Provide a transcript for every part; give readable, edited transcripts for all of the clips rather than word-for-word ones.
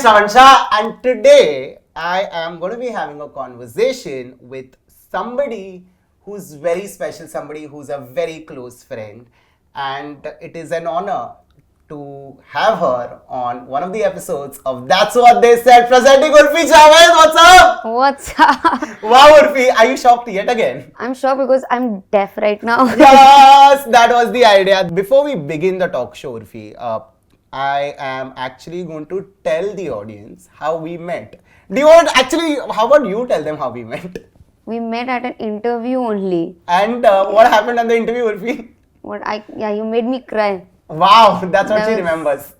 Shravan Shah, and today I am going to be having a conversation with somebody who's very special, somebody who's a very close friend, and it is an honor to have her on one of the episodes of That's What They Said, presenting Uorfi Javed. What's up? What's up? Wow, Urfi, are you shocked yet again? I'm shocked because I'm deaf right now. Yes, that was the idea. Before we begin the talk show, Urfi, I am actually going to tell the audience how we met. Do you want actually? How about you tell them how we met? We met at an interview only. And what happened on the interview, Urfi? You made me cry. Wow, that's what That she was- remembers.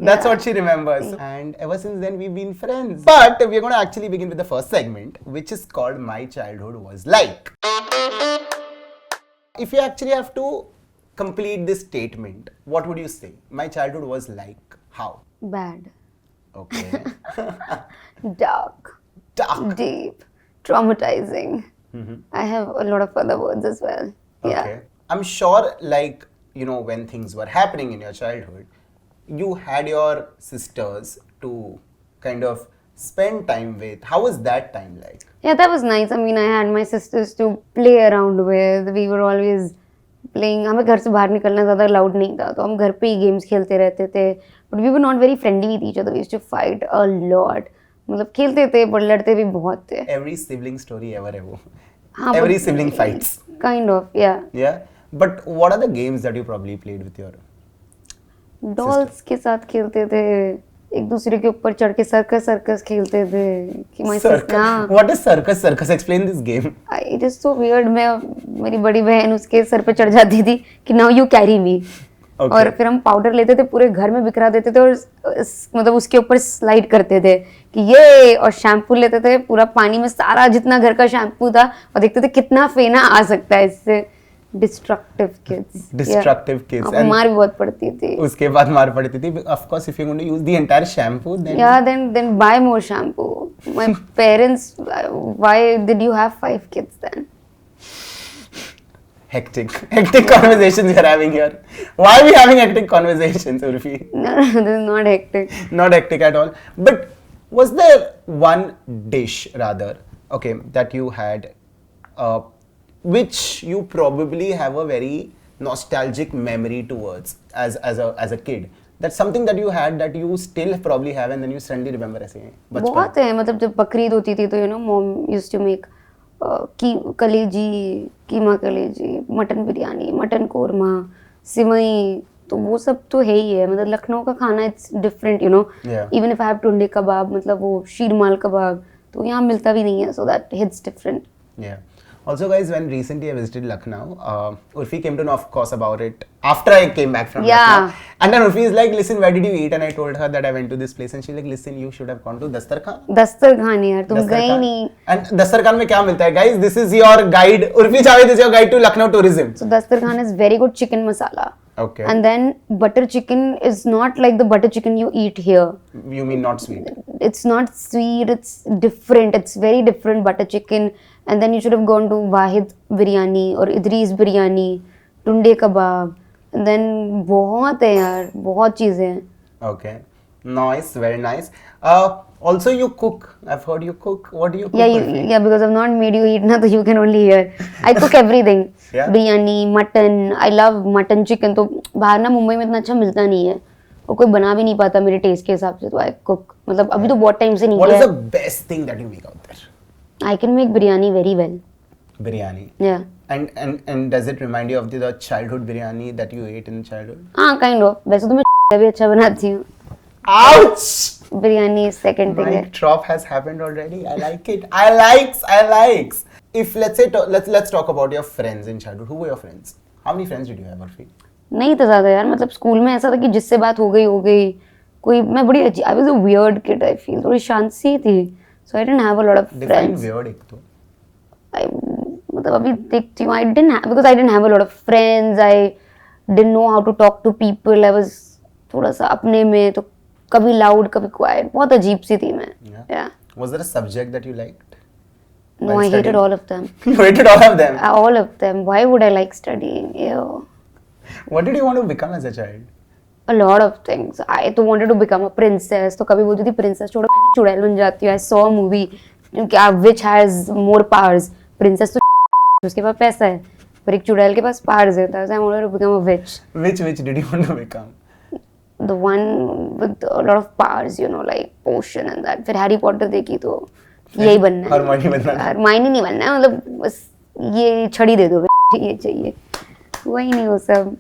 That's what she remembers. And ever since then, we've been friends. But we're going to actually begin with the first segment, which is called My Childhood Was Like. If you actually have to complete this statement, what would you say? My childhood was like how? Bad. Okay. Dark. Dark. Deep. Traumatizing. I have a lot of other words as well. Yeah. Okay. I'm sure, like, you know, when things were happening in your childhood, you had your sisters to kind of spend time with. How was that time like? Yeah, that was nice. I mean, I had my sisters to play around with. We were always playing. हमें घर से बाहर निकलना ज़्यादा allowed नहीं था, तो हम घर पे ही games खेलते रहते थे. But we were not very friendly with each other. We used to fight a lot. मतलब खेलते थे, but लड़ते भी बहुत थे. Every sibling story ever. हाँ, Every but- sibling fights. Kind of, yeah. Yeah. But what are the games that you probably played with your dolls के साथ खेलते थे, एक दूसरे के ऊपर चढ़ के सर्कस खेलते थे कि my sister, हाँ, What is circus? Circus, explain this game. it is so weird. मेरी बड़ी बहन उसके सर पे चढ़ जाती थी कि now you carry me. Okay. और फिर हम पाउडर लेते थे, पूरे घर में बिखरा देते थे और मतलब उसके ऊपर स्लाइड करते थे कि ये, और शैम्पू लेते थे, पूरा पानी में सारा जितना घर का शैम्पू था, और देखते थे कितना फेना आ सकता है इससे. Destructive kids. Destructive kids. And मार भी बहुत पड़ती थी. उसके बाद मार पड़ती थी. Of course, if you're going to use the entire shampoo, then Yeah, then buy more shampoo. My parents, why did you have 5 kids then? hectic conversations we're having here. Why are we having hectic conversations, Urfi? No, this is not hectic. Not hectic at all. But was there one dish rather, okay, that you had, which you probably have a very nostalgic memory towards as a kid? That's something that you had that you still probably have and then you suddenly remember ऐसे बचपन. बहुत है, मतलब जब बकरीद होती थी तो you know mom used to make कलेजी, कीमा कलेजी, मटन बिरयानी, मटन कोरमा, सिवई, तो वो सब तो है ही है. मतलब लखनऊ का खाना it's different, you know. Yeah. Even if I have Tunday kebab, मतलब वो शीरमाल कबाब, तो यहाँ मिलता भी नहीं है, so that hits different. Yeah. Also, guys, when recently I visited Lucknow, Urfi came to know, of course, about it after I came back from Yeah. Lucknow. And then Urfi is like, listen, where did you eat? And I told her that I went to this place. And she's like, listen, you should have gone to Dastarkhan. दस्तरखान यार, तुम गए ही नहीं. And Dastarkhan में क्या मिलता है? Guys, this is your guide. Urfi Javed is your guide to Lucknow tourism. So Dastarkhan is very good chicken masala. Okay. And then butter chicken is not like the butter chicken you eat here. You mean not sweet? It's not sweet, it's different. It's very different butter chicken. And then you should have gone to Wahid biryani or Idris biryani, tunde kebab. And then बहुत है यार, बहुत चीजें हैं. Okay. Nice, very nice. Also, you cook. I've heard you cook. What do you cook? Urfi? Yeah, because I've not made you eat now, so you can only hear. I cook everything. Yeah? Biryani, mutton. I love mutton chicken. तो बाहर ना मुंबई में इतना अच्छा मिलता नहीं है. और कोई बना भी नहीं पाता मेरे टेस्ट के हिसाब से, तो I cook. मतलब अभी तो बहुत टाइम से नहीं What किया is है. the best thing that you make out there? I can make biryani very well. Biryani. Yeah. And does it remind you of the childhood biryani that you ate in childhood? हाँ, kind of. वैसे तो मैं भी अच्छा बनाती हूँ. Ouch! Biryani is second thing. Mic drop has happened already. I like it. I likes. If let's say let's talk about your friends in childhood. Who were your friends? How many friends did you have, Urfi? नहीं था ज़्यादा यार, मतलब school में ऐसा था कि जिससे बात हो गई. कोई, मैं बड़ी I was a weird kid, I feel. थोड़ी शांत सी थी. So I didn't have a lot of Define friends. weird एक तो. मतलब अभी देखती हूँ, because I didn't have a lot of friends. I didn't know how to talk to people. I was थोड़ा सा अपने में, तो कभी loud, कभी quiet. बहुत अजीब सी थी मैं. Yeah. Was there a subject that you liked? No, while I hated studying? all of them. You hated all of them. All of them. Why would I like studying? Ew. What did you want to become as a child? a lot of things. I तो wanted to become a princess. तो कभी बोलती थी princess छोड़ो मैं चुड़ैल बन जाती हूँ. I saw a movie which has more powers. Princess तो उसके पास पैसा है, पर एक चुड़ैल के पास powers है. So I wanted to become a witch. Which did you want to become? The one with a lot of powers, you know, like potion and that. फिर हैरी पॉटर देखी तो यही बनना है. हरमाइनी बनना है. हरमाइनी नहीं बनना है, मतलब बस ये छड़ी दे दो, ये चाहिए. वही नहीं वो सब.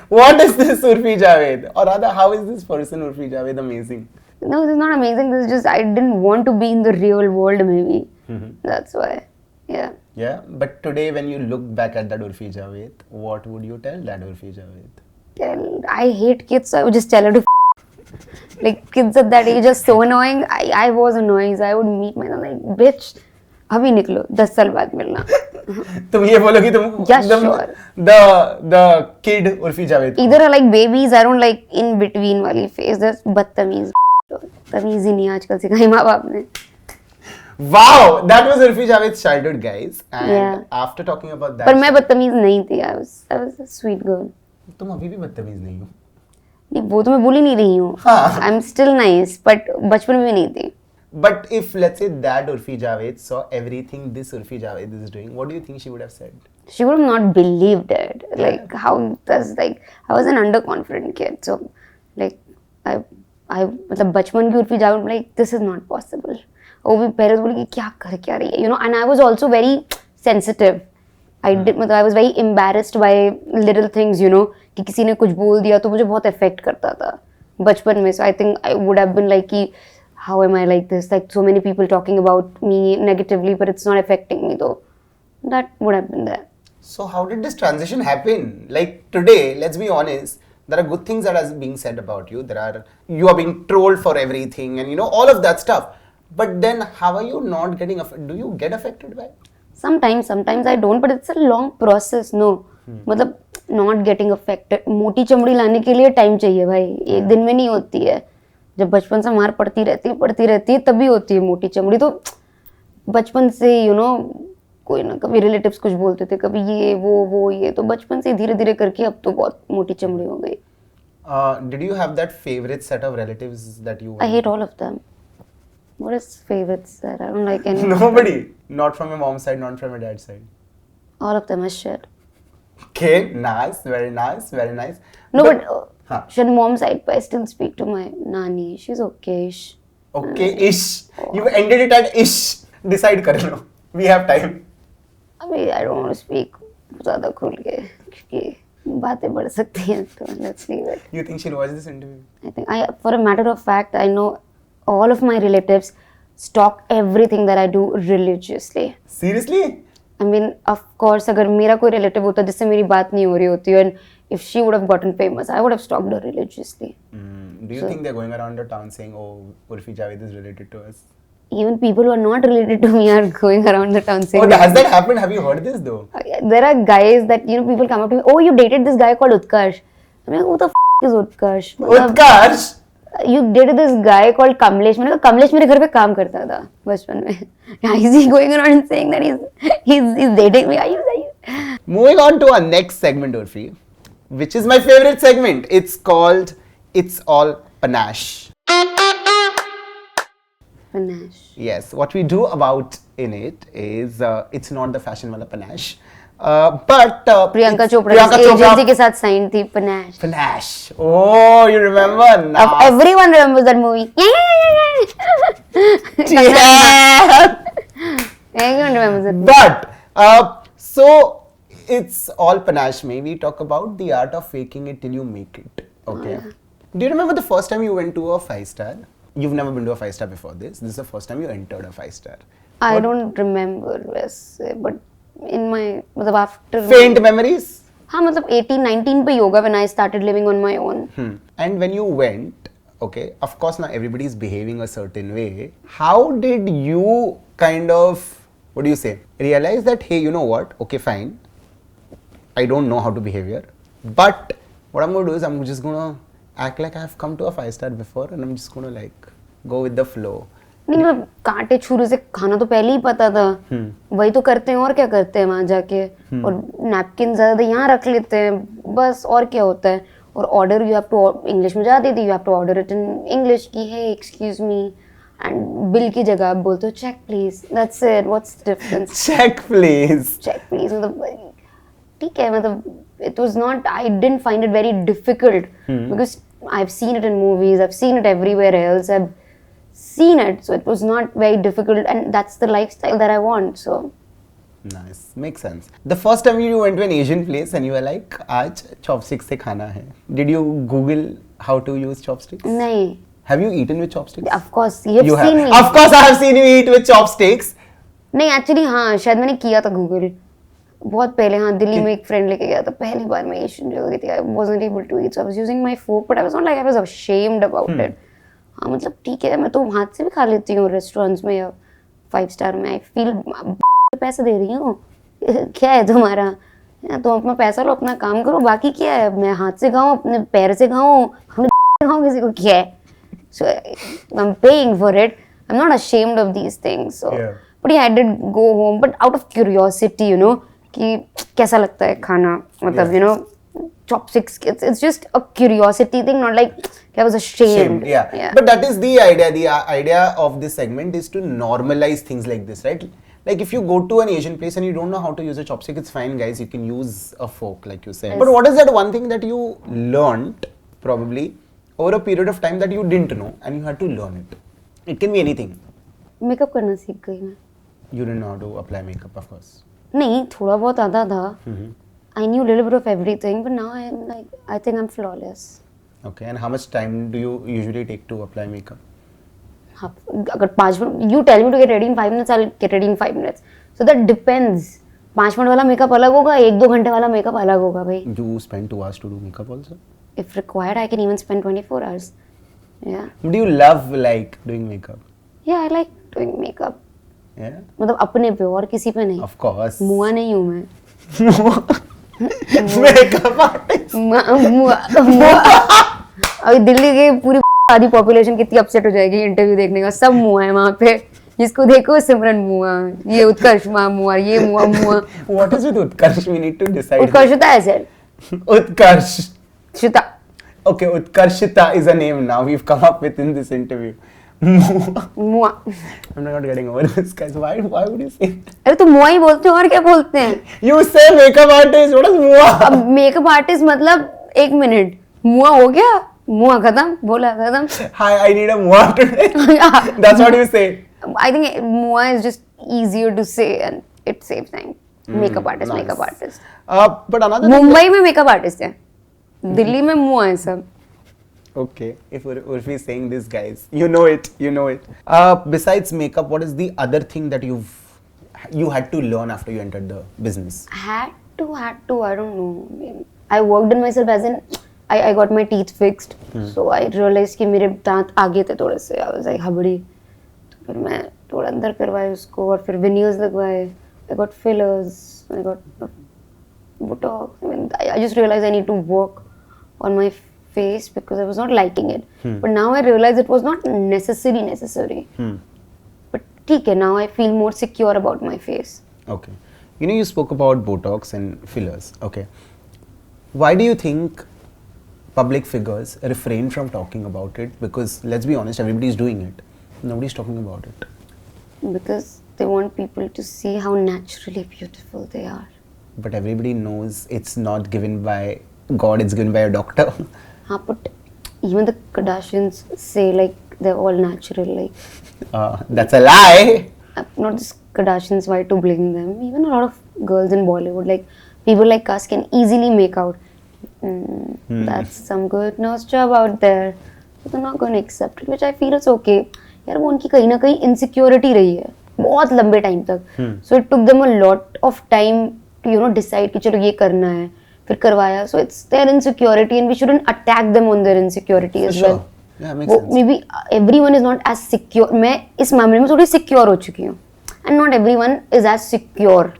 What is this Urfi Javed? Or rather, how is this person Urfi Javed amazing? No, this is not amazing. This is just I didn't want to be in the real world. Maybe that's why. Yeah. Yeah, but today when you look back at that Urfi Javed, what would you tell that Urfi Javed? I hate kids, so I would just tell her to. Like kids at that age are so annoying. I was annoying. So I would meet my like bitch. अभी निकलो 10 साल बाद मिलना. तुम ये बोलोगी तुम Yeah, sure. the kid Urfi Javed. Either are like babies. I don't like in between वाली phase. That's बदतमीज. तमीज ही नहीं आजकल सिखाई माँ बाप ने. Wow, that was Urfi Javed's childhood, guys. And Yeah. after talking about that, पर मैं बदतमीज नहीं थी. I was a sweet girl. तुम अभी भी बदतमीज नहीं हो. नहीं वो तो मैं बोल ही नहीं रही हूँ. हाँ. I'm still nice, but बचपन में भी नहीं थी. But if let's say that Urfi Javed saw everything this Urfi Javed is doing, what do you think she would have said? She would have not believed it. Like how does like I was an underconfident kid, so like I मतलब बचपन की Urfi Javed like this is not possible. वो भी पहले तो बोली कि क्या कर क्या रही है, you know. And I was also very sensitive. मतलब I was very embarrassed by little things, you know. कि किसी ने कुछ बोल दिया तो मुझे बहुत affect करता था बचपन में. So I think I would have been like कि how am I like this? Like so many people talking about me negatively, but it's not affecting me though. That would have been there. So how did this transition happen? Like today, let's be honest, there are good things that are being said about you. You are being trolled for everything and you know all of that stuff. But then how are you not getting affected? Do you get affected by it? Sometimes I don't, but it's a long process. No, मतलब not getting affected. मोटी चमड़ी लाने के लिए time चाहिए भाई, एक दिन में नहीं होती है. जब बचपन से मार पड़ती रहती है तभी होती है मोटी चमड़ी. तो बचपन से you know कोई ना कभी रिलेटिव्स कुछ बोलते थे, कभी ये वो ये, तो बचपन से धीरे धीरे करके अब तो बहुत मोटी चमड़ी हो गई. Did you have that favorite set of relatives that you? I hate all of them. What is favorites that I don't like any? Nobody. Not from your mom's side, not from your dad's side. All of them are shit. Okay, nice, very nice, very nice. No, but should mom's side, but I still speak to my nani. She's okay-ish. Okay-ish. You ended it at ish. Decide कर लो. We have time. अभी I don't want to speak ज़्यादा खुल के क्योंकि बातें बढ़ सकती हैं, तो let's leave it. You think she'll watch this interview? I think for a matter of fact, I know all of my relatives stalk everything that I do religiously. Seriously? I mean, of course, अगर मेरा कोई relative होता जिससे मेरी बात नहीं हो रही होती, and if she would have gotten famous, I would have stalked her religiously. Do you think they're going around the town saying, "Oh, Urfi Javed is related to us"? Even people who are not related to me are going around the town saying. Oh, has that happened? Have you heard this though? There are guys that you know people come up to me. Oh, you dated this guy called Utkarsh. I'm like, who the f is Utkarsh? Utkarsh? You dated this guy called Kamlesh. मैंने कहा कमलेश मेरे घर पे काम करता था बचपन में. Is he going around and saying that he's dating me? Are you? Moving on to our next segment, Urfi, which is my favorite segment. It's called "It's All Panache." Panache. Yes, what we do about in it is it's not the fashion wala panache, but Priyanka Chopra agency के साथ sign थी Panache. Panache. Oh, you remember? Now. Everyone remembers that movie. Yeah. Everyone remembers it. But so it's all panache. May we talk about the art of faking it till you make it? Okay. Do you remember the first time you went to a 5-star? You've never been to a 5-star before this. This is the first time you entered a 5-star. I don't remember वैसे, but in my मतलब after Faint memories? हाँ मतलब 18-19 पे ही होगा when I started living on my own. And when you went, okay, of course now everybody is behaving a certain way. How did you kind of, what do you say, realize that, hey, you know what, okay, fine, I don't know how to behave here, but what I'm going to do is I'm just going to act like I've come to a 5-star before and I'm just going to like go with the flow. नहीं मतलब कांटे छुरी से खाना तो पहले ही पता था. वही तो करते हैं और क्या करते हैं वहाँ जाके. और नैपकिन ज्यादा यहाँ रख लेते हैं बस, और क्या होता है. और order you have to English में जाती थी, you have to order it in English कि hey excuse me, and bill की जगह आप बोलते हो check please, that's it, what's the difference, check please, मतलब ठीक है, मतलब it was not, I didn't find it very difficult because I've seen it in movies, I've seen it everywhere else, I've seen it, so it was not very difficult, and that's the lifestyle that I want. So nice, makes sense. The first time you went to an Asian place and you were like, आज chopsticks से खाना है, did you Google how to use chopsticks? नहीं. Have you eaten with chopsticks? Of course, you have seen me. Of course, I have seen you eat with chopsticks. नहीं, actually हाँ, शायद मैंने किया था गूगल बहुत पहले. हाँ, दिल्ली में एक फ्रेंड लेके गया था, पहली बार मैं एशियन जो गई थी. I wasn't able to eat, so I was using my fork, but I was not like, I was ashamed about it. हाँ, मतलब ठीक है, मैं तो हाथ से भी खा लेती हूँ रेस्टोरेंट्स में या 5 स्टार में. आई फील पैसे दे रही हूँ, क्या है तुम्हारा, तो अपना पैसा लो, अपना काम करो, बाकी क्या है, मैं हाथ से खाऊँ, अपने पैर से खाऊँ, खाऊँ, किसी को क्या है. So I'm paying for it. I'm not ashamed of these things. So, Yeah. but yeah, I did go home, but out of curiosity, you know, कि कैसा लगता है खाना, मतलब Yeah. you know, chopsticks. It's just a curiosity thing, not like I was ashamed. Yeah. But that is the idea. The idea of this segment is to normalize things like this, right? Like if you go to an Asian place and you don't know how to use a chopstick, it's fine, guys. You can use a fork, like you said. Yes. But what is that one thing that you learned probably over a period of time that you didn't know and you had to learn it? It can be anything. Makeup करना सीख गई मैं. You didn't know how to apply makeup, of course. नहीं, थोड़ा बहुत आता था. I knew a little bit of everything, but now I'm like, I think I'm flawless. Okay, and how much time do you usually take to apply makeup? हाँ, अगर 5 minute, you tell me to get ready in 5 minutes, I'll get ready in 5 minutes. So that depends. 5 minute वाला makeup अलग होगा, 1-2 घंटे वाला makeup अलग होगा भाई. You spend 2 hours to do makeup also? If required, I can even spend 24 hours. Yeah. Do you love like doing makeup? Yeah, I like doing makeup. Yeah? मतलब अपने पे और किसी पे नहीं. Of course. मुआ नहीं हूँ मैं. Makeup artist. मुआ. अभी दिल्ली की पूरी आधी पॉपुलेशन कितनी अपसेट हो जाएगी इंटरव्यू देखने का. सब मुआ है वहाँ पे. जिसको देखो सिमरन मुआ, ये उत्कर्ष मुआ, ये मुआ. What is with Utkarsh? We need to decide. उत्कर्षता है sir. Utkarsh. शिता. Okay, Utkarshita is a name now we've come up with in this interview. मुआ. I'm not getting over this, guys. Why would you say that? अरे तो मुआ ही बोलते हो और क्या बोलते हैं? You say makeup artist. What is Mua? अब मेकअप आर्टिस्ट मतलब 1 मिनट. मुआ हो गया, मुआ खत्म, बोला खत्म. Hi, I need a Mua today. That's what you say. I think मुआ is just easier to say and it saves time. Makeup artist, nice. makeup artist. But another thing. Mumbai में मेकअप आर्टिस्ट है, दिल्ली में मुआ है सब. Okay, if Urfi is saying this, guys, you know it. Besides makeup, what is the other thing that you had to learn after you entered the business? Had to, I don't know. I worked on myself as in, I got my teeth fixed. So I realized कि मेरे दांत आगे थे थोड़े से. I was like हबड़ी. तो फिर मैं थोड़ा अंदर करवाए उसको और फिर veneers लगवाए. I got fillers. I got botox. I mean, I just realized I need to work on my face because I was not liking it. But now I realize it was not necessary. But ठीक है, now I feel more secure about my face. Okay. You spoke about Botox and fillers. Okay. Why do you think public figures refrain from talking about it? Because let's be honest, everybody is doing it. Nobody's talking about it. Because they want people to see how naturally beautiful they are. But everybody knows it's not given by God, it's given by a doctor. But even the Kardashians say like they're all natural. Like that's a lie. Not just Kardashians, why to blame them? Even a lot of girls in Bollywood, like people like us, can easily make out. That's some good nose job out there. So they're not going to accept it, which I feel is okay. यार वो उनकी कहीं ना कहीं insecurity रही है बहुत लंबे टाइम तक. So it took them a lot of time to decide कि चलो ये करना है. फिर करवाया. So it's their insecurity and we shouldn't attack them on their insecurity as well. Yeah, makes sense. Maybe everyone is not as secure. मैं इस मामले में थोड़ी secure हो चुकी हूँ. And not everyone is as secure.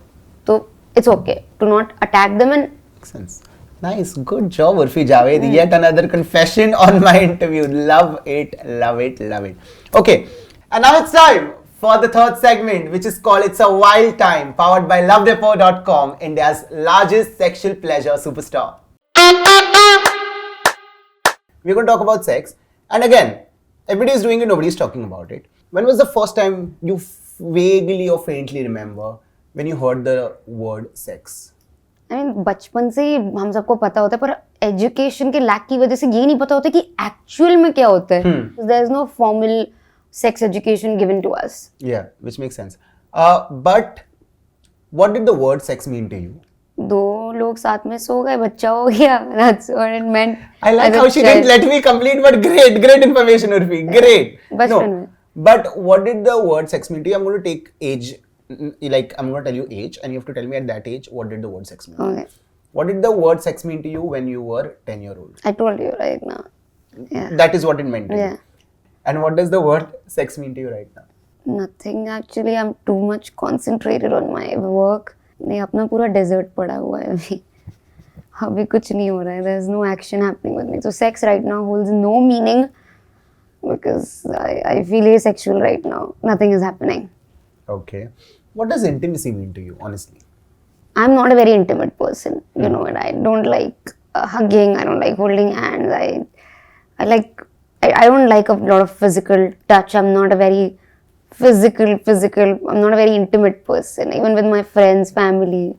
So it's okay to not attack them and. Makes sense. Nice, good job, Urfi Javed. Yet another confession on my interview. Love it. Okay, and now it's time for the third segment, which is called It's a Wild Time, powered by LoveDepot.com, India's largest sexual pleasure superstore. we're going to talk about sex. And again, everybody is doing it, nobody's talking about it. When was the first time you vaguely or faintly remember when you heard the word sex? I mean, बचपन से ही हम सबको पता होता है, पर education के lack की वजह से ये नहीं पता होता कि एक्चुअल में क्या होता है. There is no formal sex education given to us. Yeah, which makes sense. But what did the word sex mean to you? दो लोग साथ में सो गए, बच्चा हो गया. That's what it meant. I like as a how she didn't child. let me complete, but great information, Urfi. Great. बचपन में. But what did the word sex mean to you? I'm going to take age, like I'm going to tell you age, and you have to tell me at that age what did the word sex mean. Okay. What did the word sex mean to you when you were 10-year-old? I told you right now. Yeah. That is what it meant to Yeah. you. And what does the word sex mean to you right now? Nothing actually. I'm too much concentrated on my work. नहीं, अपना पूरा desert पड़ा हुआ है अभी कुछ नहीं हो रहा है. There is no action happening with me. So sex right now holds no meaning because I feel asexual right now. Nothing is happening. Okay. What does intimacy mean to you, honestly? I'm not a very intimate person, you know, and I don't like hugging. I don't like holding hands. I don't like a lot of physical touch. I'm not a very physical. I'm not a very intimate person, even with my friends, family.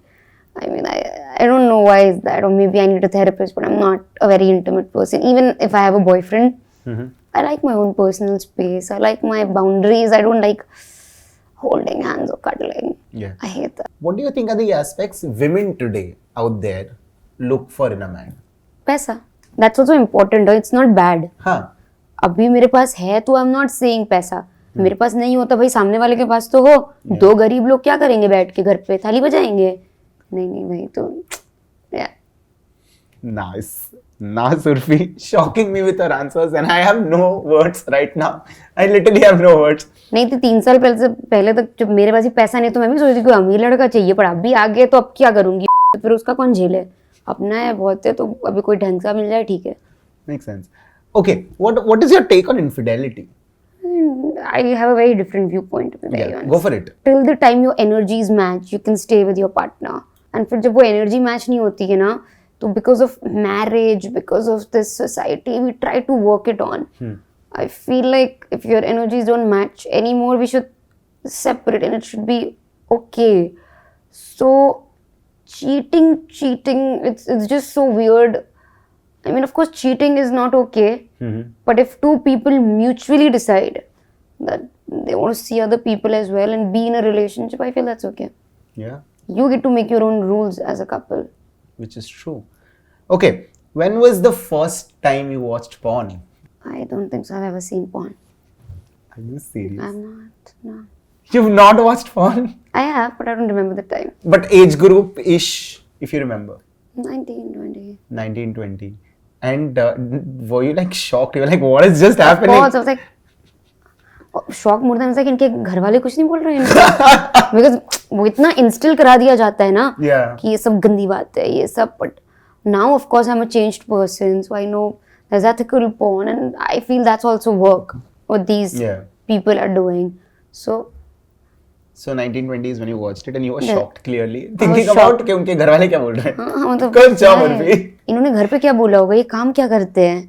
I mean, I don't know why is that, or maybe I need a therapist, but I'm not a very intimate person. Even if I have a boyfriend, I like my own personal space. I like my boundaries. I don't like holding hands or cuddling. Yeah. I hate that. What do you think are the aspects women today out there look for in a man? पैसा. That's also important. It's not bad. हाँ. अभी मेरे पास है तो I am not saying पैसा. मेरे पास नहीं होता भाई, सामने वाले के पास तो हो. दो गरीब लोग क्या करेंगे बैठ के घर पे, थाली बजाएंगे? नहीं भाई तो yeah. Nice, Urfi. Shocking me with her answers, and I have no words right now. I literally have no words. नहीं तो 3 साल पहले तक जब मेरे पास ही पैसा नहीं तो मैं भी सोचती कोई अमीर लड़का चाहिए, पर अभी आ गया तो अब क्या करूंगी, फिर उसका कौन झेले. अपना है बहुत है तो अभी कोई ढंग सा मिल जाए ठीक है. Makes sense. Okay, what is your take on infidelity? I have a very different viewpoint, to be very honest. Go for it. Till the time your energies match, you can stay with your partner. And फिर जब वो energy match नहीं होती है ना, तो because of marriage, because of this society, we try to work it on. I feel like if your energies don't match anymore, we should separate and it should be okay. So cheating, it's just so weird. I mean, of course, cheating is not okay. But if two people mutually decide that they want to see other people as well and be in a relationship, I feel that's okay. Yeah. You get to make your own rules as a couple. Which is true. Okay, when was the first time you watched porn? I don't think so. I've ever seen porn. Are you serious? I'm not. No. You've not watched porn? I have, but I don't remember the time. But age group-ish, if you remember. 19, 20. 19, 20. And were you like shocked? You were like, what is just happening? Of course, I was like, shocked more than I was like, इनके घर वाले कुछ नहीं बोल रहे हैं. Because वो इतना instill करा दिया जाता है ना कि ये सब गंदी बात है, ये सब. But now, of course, I'm a changed person, so I know there's ethical porn, and I feel that's also work what these people are doing. So 1920 is when you watched it and you were shocked clearly, thinking about कि उनके घर वाले क्या बोल रहे हैं. हाँ, मतलब Good job, Urfi. इन्होंने घर पे क्या बोला होगा, ये काम क्या करते हैं,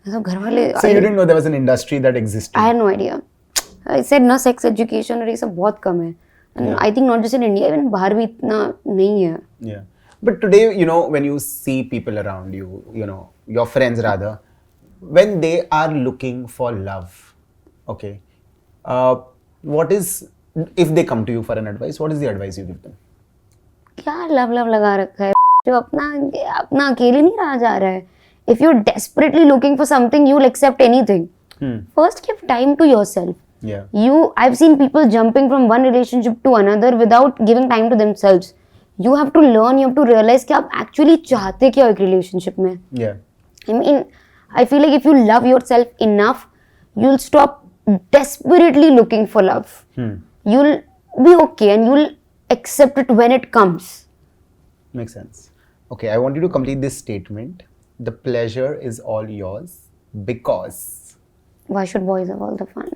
मतलब घर वाले. So you didn't know there was an industry that existed? I had no idea. I said ना sex education और ये सब बहुत कम है. And I think not just in India, even बाहर भी इतना नहीं है. Yeah. But today, you know, when you see people around you, you know, your friends rather, when they are looking for love, okay, what is, if they come to you for an advice, what is the advice you give them? क्या love लगा रखा है, जो अपना अकेले नहीं रहा जा रहा है. If you're desperately looking for something, you'll accept anything. First, give time to yourself. Yeah. I've seen people jumping from one relationship to another without giving time to themselves. You have to learn, you have to realize कि आप actually चाहते क्या हो एक relationship में. Yeah. I mean, I feel like if you love yourself enough, you'll stop desperately looking for love. You'll be okay and you'll accept it when it comes. Makes sense. Okay, I want you to complete this statement. The pleasure is all yours because. Why should boys have all the fun?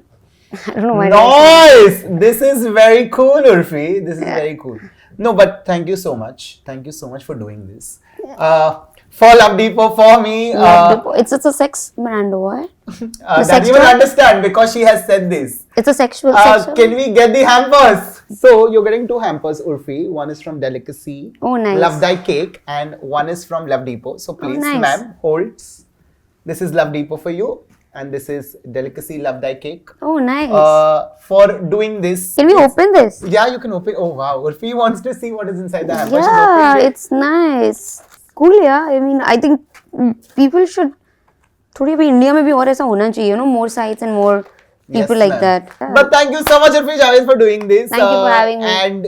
I don't know why. Nice! This is very cool, Urfi. This is very cool. No, but thank you so much. Thank you so much for doing this. for Love Depot for me. Love Depot. It's a sex brand, what? That sex you will toy? understand because she has said this. It's a sexual. Can we get the hampers? So you're getting 2 hampers, Urfi. One is from Delicacie, Oh, nice. Love Thy Cake, and one is from Love Depot. So please, nice. ma'am, hold. This is Love Depot for you, and this is Delicacie Love Thy Cake. Oh, nice. For doing this. Can we open this? Yeah, you can open. Oh wow, Urfi wants to see what is inside the hamper. Yeah, it's nice. Cool, yeah. I mean, I think people should. थोड़ी अभी India में भी और ऐसा होना चाहिए, more sites and more people like that. Yeah. But thank you so much, Uorfi Javed, for doing this. Thank you for having me. And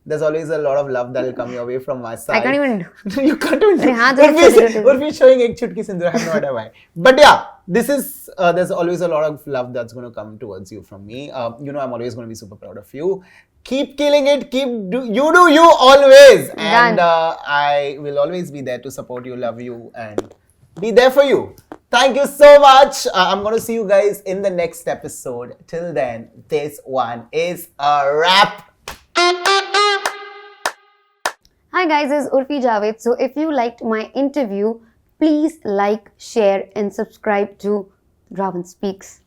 there's always a lot of love that will come your way from my side. I can't even do. You can't even do. Urfi Urfi is showing ek chutki sindoor. I have no idea why. But yeah, this is there's always a lot of love that's going to come towards you from me. I'm always going to be super proud of you. Keep killing it. You do you always. And I will always be there to support you, love you, and be there for you. Thank you so much. I'm going to see you guys in the next episode. Till then, this one is a wrap. Hi guys, this is Uorfi Javed. So if you liked my interview, please like, share and subscribe to Ravanspeaks.